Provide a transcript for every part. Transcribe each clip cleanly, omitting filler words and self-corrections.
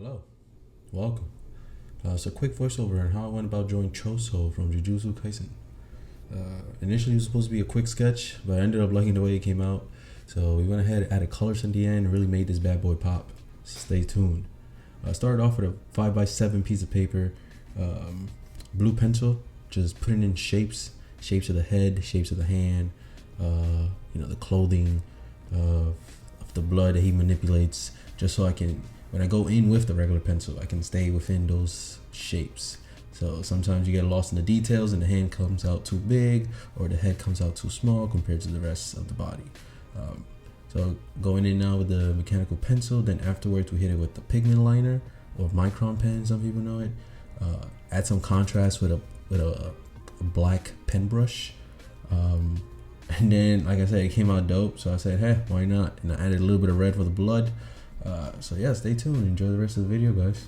Hello, welcome. So quick voiceover on how I went about drawing Choso from Jujutsu Kaisen. Initially it was supposed to be a quick sketch, but I ended up liking the way it came out. So we went ahead, added colors in the end, and really made this bad boy pop. So stay tuned. I started off with a 5x7 piece of paper, blue pencil, just putting in shapes of the head, shapes of the hand, the clothing, of the blood that he manipulates, just so I can, when I go in with the regular pencil, I can stay within those shapes. So sometimes you get lost in the details and the hand comes out too big or the head comes out too small compared to the rest of the body. So going in now with the mechanical pencil, then afterwards we hit it with the pigment liner or micron pen, some people know it. Add some contrast with a black pen brush. And then, like I said, it came out dope, so I said, hey, why not? And I added a little bit of red for the blood. So yeah, stay tuned. Enjoy the rest of the video, guys.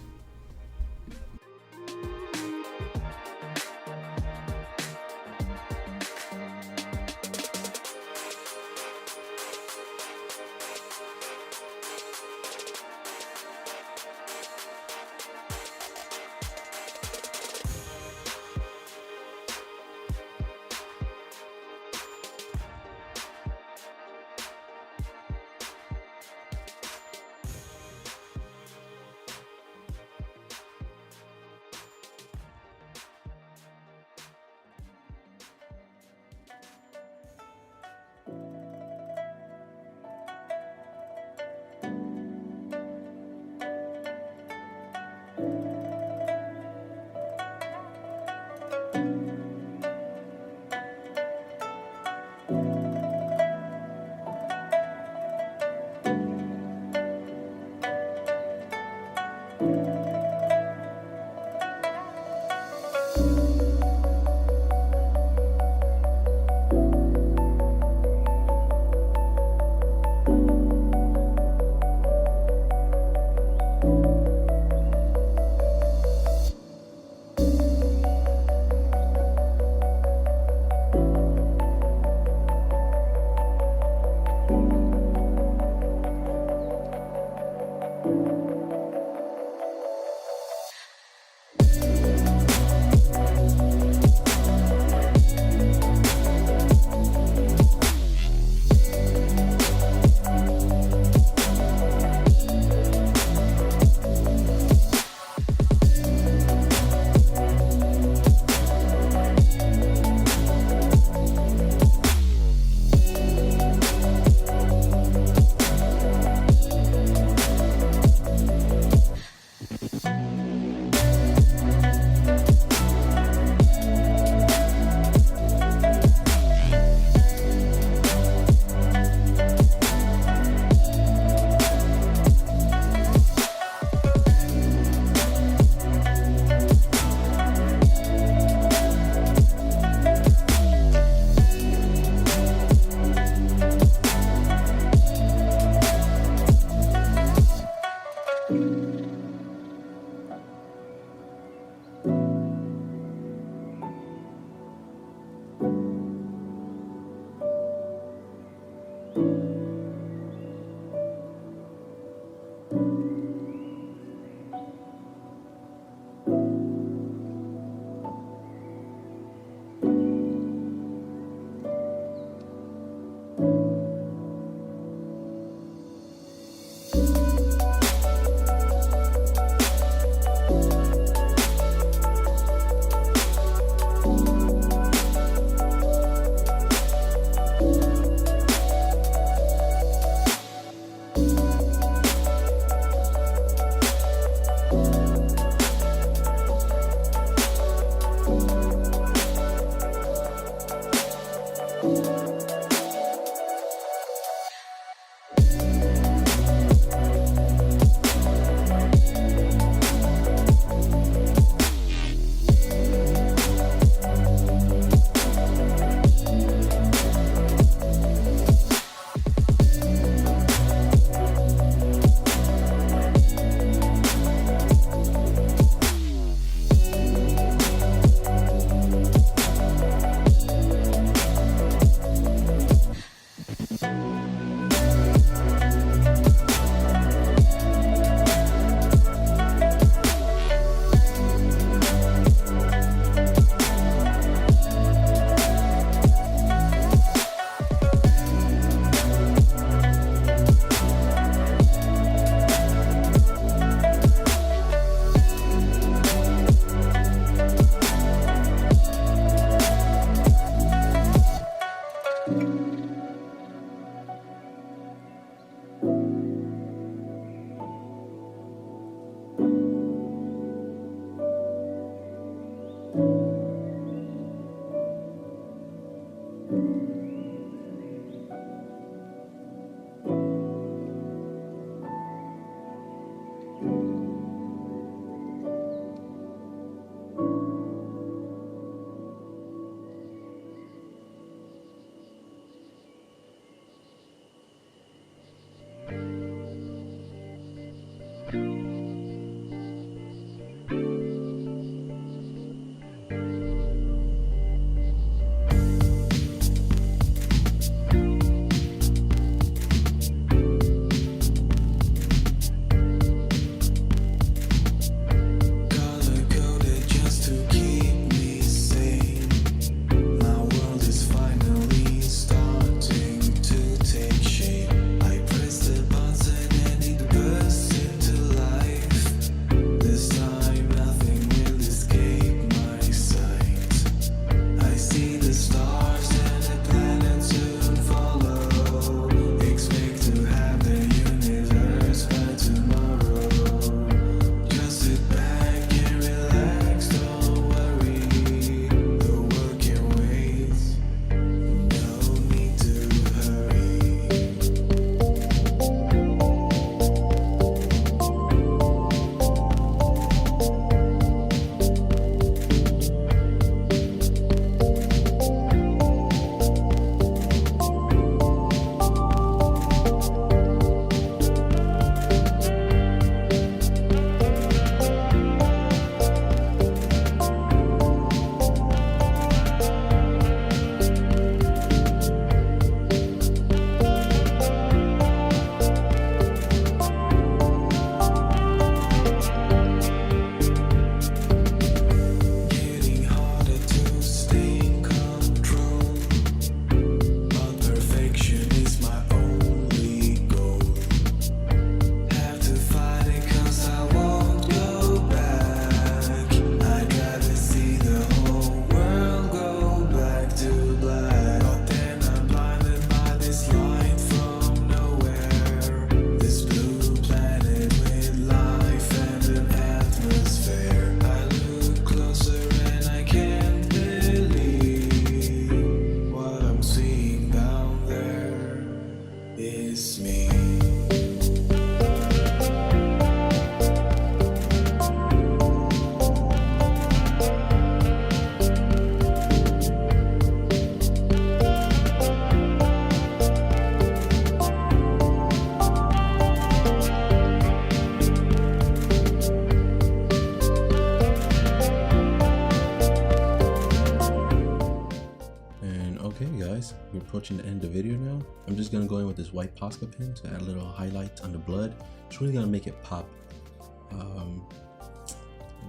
approaching the end of the video now. I'm just gonna go in with this white Posca pen to add a little highlight on the blood. It's really gonna make it pop.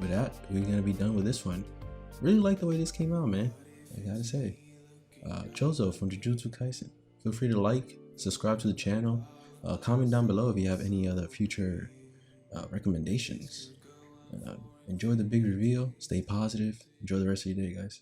With that, we're gonna be done with this one. Really like the way this came out, man. I gotta say. Choso from Jujutsu Kaisen. Feel free to like, subscribe to the channel, comment down below if you have any other future recommendations. Enjoy the big reveal, stay positive, enjoy the rest of your day, guys.